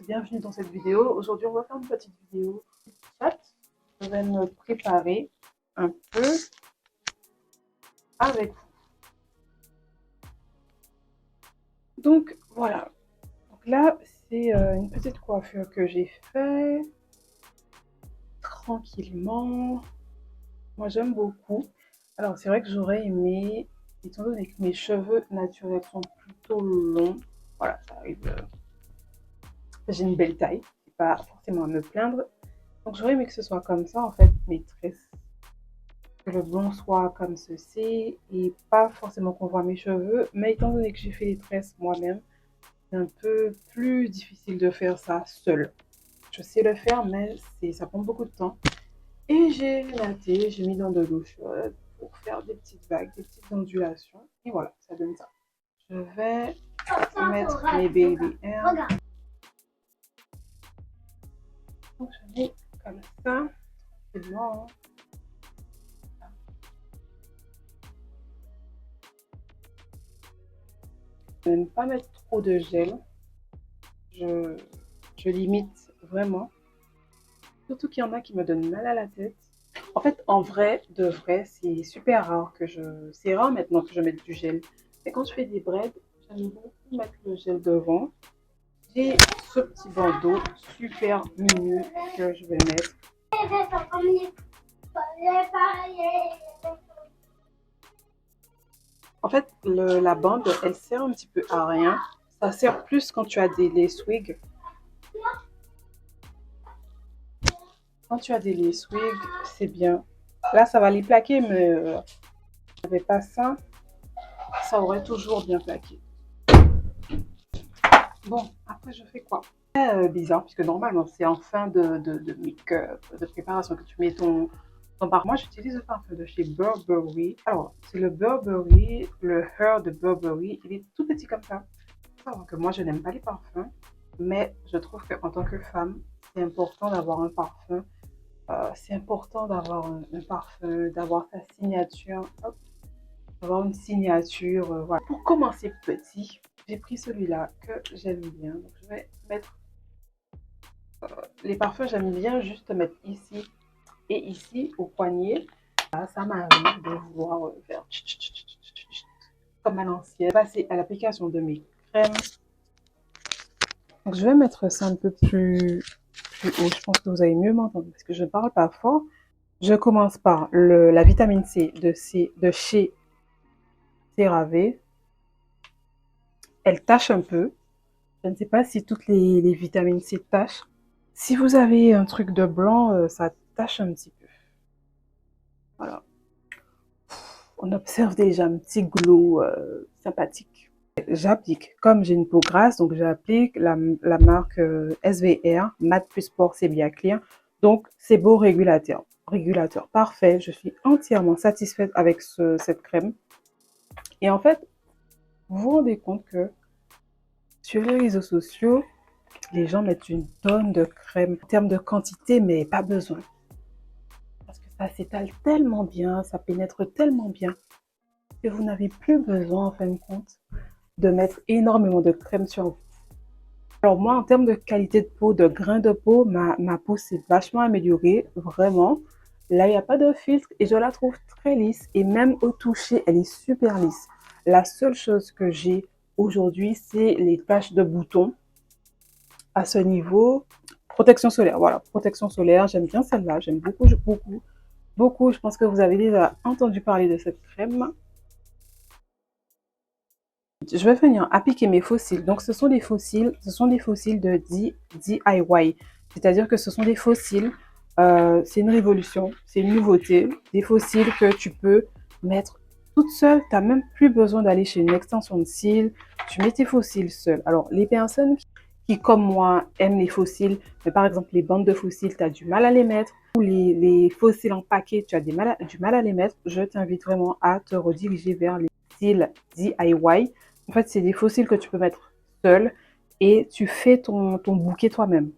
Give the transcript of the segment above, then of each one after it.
bienvenue dans cette vidéo. Aujourd'hui, on va faire une petite vidéo chat. Je vais me préparer un peu avec vous. Donc voilà. Donc là, c'est une petite coiffure que j'ai fait tranquillement. Moi, j'aime beaucoup. Alors, c'est vrai que j'aurais aimé, étant donné que mes cheveux naturels sont plutôt longs. Voilà, ça arrive. J'ai une belle taille. C'est pas forcément à me plaindre. Donc, j'aurais aimé que ce soit comme ça, en fait, mes tresses. Que le blond soit comme ceci et pas forcément qu'on voit mes cheveux. Mais étant donné que j'ai fait les tresses moi-même, c'est un peu plus difficile de faire ça seule. Je sais le faire, mais ça prend beaucoup de temps. Et j'ai natté, j'ai mis dans de l'eau chaude pour faire des petites vagues, des petites ondulations. Et voilà, ça donne ça. Je vais mettre mes baby hairs. Donc je mets comme ça, tranquillement. Je n'aime pas mettre trop de gel. Je limite vraiment. Surtout qu'il y en a qui me donnent mal à la tête. En fait, en vrai, de vrai, c'est super rare que je... C'est rare maintenant que je mette du gel. Et quand je fais des braids, j'aime beaucoup mettre le gel devant. J'ai ce petit bandeau super mignon que je vais mettre. En fait, la bande, elle sert un petit peu à rien. Ça sert plus quand tu as des lace wigs. Quand tu as des lace wigs, c'est bien. Là, ça va les plaquer, mais j'avais pas ça, ça aurait toujours bien plaqué. Bon, après, je fais quoi? Bizarre, puisque normalement, c'est en fin de make-up, de préparation que tu mets ton parfum. Moi, j'utilise le parfum de chez Burberry. Alors, c'est le Burberry, le Her de Burberry. Il est tout petit comme ça. Alors que moi, je n'aime pas les parfums, mais je trouve qu'en tant que femme, c'est important d'avoir un parfum. C'est important d'avoir un parfum, d'avoir sa signature. Hop, avoir une signature. Voilà. Pour commencer petit, j'ai pris celui-là que j'aime bien. Donc, je vais mettre les parfums, j'aime bien juste mettre ici et ici au poignet. Là, ça m'arrive de vouloir faire comme à l'ancienne. Passer à l'application de mes crèmes. Donc, je vais mettre ça un peu plus haut. Je pense que vous allez mieux m'entendre parce que je ne parle pas fort. Je commence par la vitamine C de chez CeraVe. Elle tâche un peu. Je ne sais pas si toutes les vitamines C tâchent. Si vous avez un truc de blanc, ça tâche un petit peu. Voilà. On observe déjà un petit glow sympathique. J'applique, comme j'ai une peau grasse, donc j'applique la marque SVR, Matte Plus Pore C'est Bien Clear. Donc, c'est beau régulateur. Régulateur parfait. Je suis entièrement satisfaite avec cette crème. Et en fait, vous vous rendez compte que sur les réseaux sociaux, les gens mettent une tonne de crème en termes de quantité, mais pas besoin. Parce que ça s'étale tellement bien, ça pénètre tellement bien que vous n'avez plus besoin, en fin de compte, de mettre énormément de crème sur vous. Alors moi, en termes de qualité de peau, de grain de peau, ma peau s'est vachement améliorée, vraiment. Là, il n'y a pas de filtre et je la trouve très lisse. Et même au toucher, elle est super lisse. La seule chose que j'ai aujourd'hui, c'est les taches de boutons. À ce niveau, protection solaire. Voilà, protection solaire, j'aime bien celle-là. J'aime beaucoup, beaucoup, beaucoup. Je pense que vous avez déjà entendu parler de cette crème. Je vais venir appliquer mes fossiles. Donc, ce sont des fossiles de DIY. C'est-à-dire que ce sont des fossiles, c'est une révolution, c'est une nouveauté. Des fossiles que tu peux mettre toute seule. Tu n'as même plus besoin d'aller chez une extension de cils. Tu mets tes fossiles seule. Alors, les personnes qui, comme moi, aiment les fossiles, mais par exemple, les bandes de fossiles, tu as du mal à les mettre, ou les fossiles en paquet, tu as du mal à les mettre, je t'invite vraiment à te rediriger vers les fossiles DIY. En fait, c'est des fossiles que tu peux mettre seul et tu fais ton bouquet toi-même.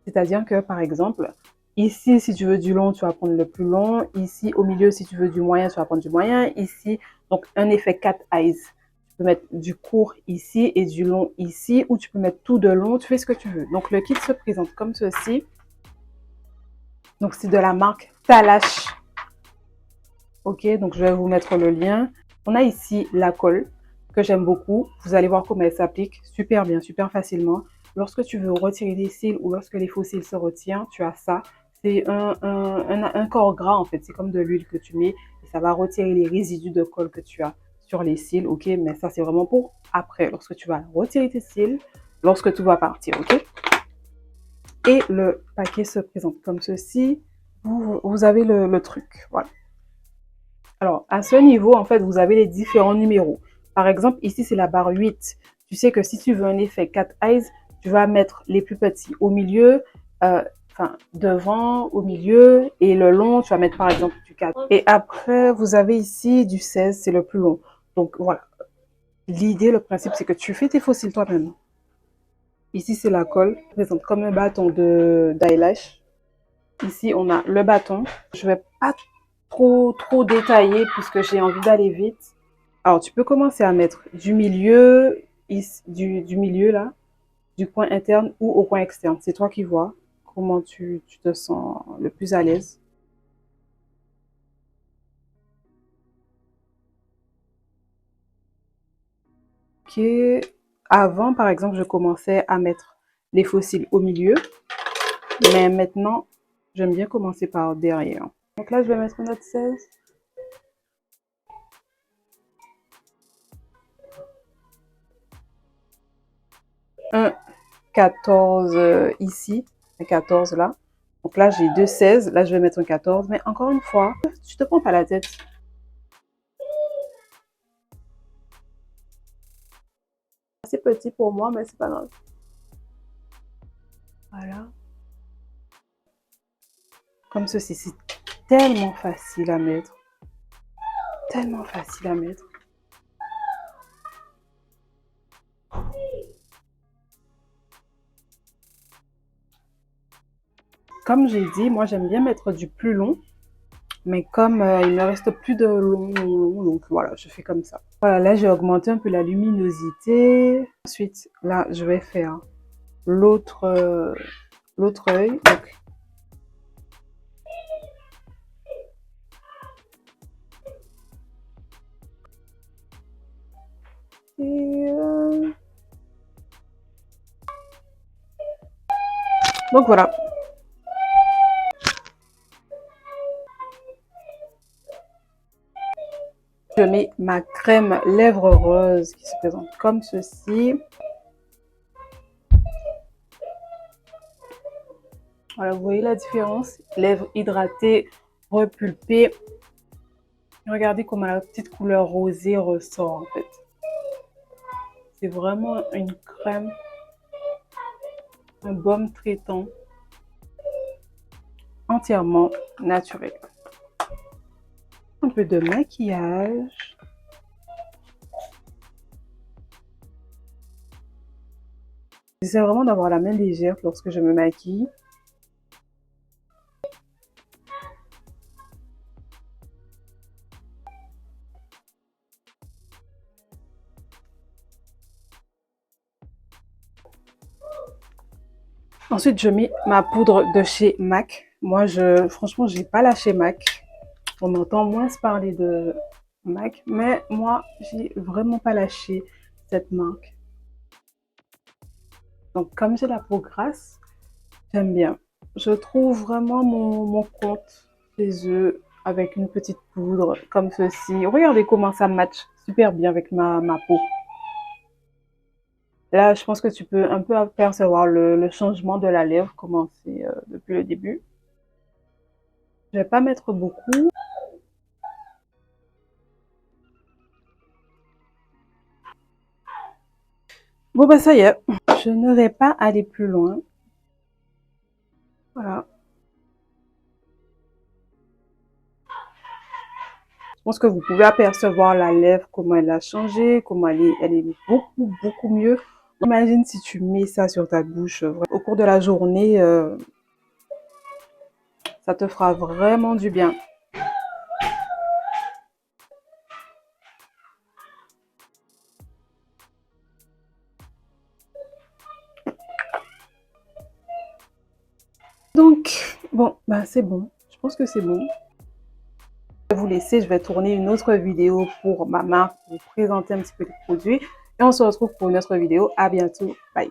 C'est-à-dire que, par exemple, ici, si tu veux du long, tu vas prendre le plus long. Ici, au milieu, si tu veux du moyen, tu vas prendre du moyen. Ici, donc un effet cat eyes. Tu peux mettre du court ici et du long ici, ou tu peux mettre tout de long, tu fais ce que tu veux. Donc, le kit se présente comme ceci. Donc, c'est de la marque Talash. Ok, donc je vais vous mettre le lien. On a ici la colle que j'aime beaucoup. Vous allez voir comment elle s'applique super bien, super facilement. Lorsque tu veux retirer des cils ou lorsque les faux cils se retirent, tu as ça. C'est un corps gras en fait. C'est comme de l'huile que tu mets et ça va retirer les résidus de colle que tu as sur les cils. Ok, mais ça c'est vraiment pour après, lorsque tu vas retirer tes cils, lorsque tout va partir. Ok. Et le paquet se présente comme ceci. Vous avez le truc. Voilà. Alors, à ce niveau, en fait, vous avez les différents numéros. Par exemple, ici, c'est la barre 8. Tu sais que si tu veux un effet cat eyes, tu vas mettre les plus petits au milieu, enfin, devant, au milieu, et le long, tu vas mettre par exemple du 4. Et après, vous avez ici du 16, c'est le plus long. Donc, voilà. L'idée, le principe, c'est que tu fais tes faux cils toi-même. Ici, c'est la colle, présente comme un bâton d'eyelash. Ici, on a le bâton. Je vais pas trop détaillé puisque j'ai envie d'aller vite. Alors, tu peux commencer à mettre du milieu, du milieu là, du coin interne ou au coin externe. C'est toi qui vois comment tu te sens le plus à l'aise. Ok. Avant, par exemple, je commençais à mettre les faux cils au milieu. Mais maintenant, j'aime bien commencer par derrière. Donc là, je vais mettre notre 16. Un 14 ici, un 14 là. Donc là, j'ai deux 16. Là, je vais mettre un 14. Mais encore une fois, tu te prends pas la tête. C'est petit pour moi, mais c'est pas grave. Voilà. Comme ceci, c'est tellement facile à mettre. Tellement facile à mettre. Comme j'ai dit, moi, j'aime bien mettre du plus long. Mais comme il me reste plus de long, donc voilà, je fais comme ça. Voilà, là, j'ai augmenté un peu la luminosité. Ensuite, là, je vais faire l'autre œil. Donc, donc voilà. Je mets ma crème lèvres rose qui se présente comme ceci. Voilà, vous voyez la différence? Lèvres hydratées, repulpées. Regardez comment la petite couleur rosée ressort en fait. C'est vraiment une crème, un baume traitant entièrement naturel. Un peu de maquillage. J'essaie vraiment d'avoir la main légère lorsque je me maquille. Ensuite, je mets ma poudre de chez MAC. Moi, franchement, j'ai pas lâché MAC. On entend moins parler de MAC, mais moi, j'ai vraiment pas lâché cette marque. Donc, comme j'ai la peau grasse, j'aime bien. Je trouve vraiment mon compte chez eux avec une petite poudre comme ceci. Regardez comment ça match super bien avec ma peau. Là, je pense que tu peux un peu apercevoir le changement de la lèvre commencé depuis le début. Je vais pas mettre beaucoup. Bon, ben ça y est. Je ne vais pas aller plus loin. Voilà. Je pense que vous pouvez apercevoir la lèvre, comment elle a changé, comment elle est beaucoup mieux. Imagine si tu mets ça sur ta bouche au cours de la journée, ça te fera vraiment du bien. Donc, bon, bah c'est bon. Je pense que c'est bon. Je vais vous laisser, je vais tourner une autre vidéo pour ma marque, pour vous présenter un petit peu les produits. Et on se retrouve pour une autre vidéo. À bientôt. Bye.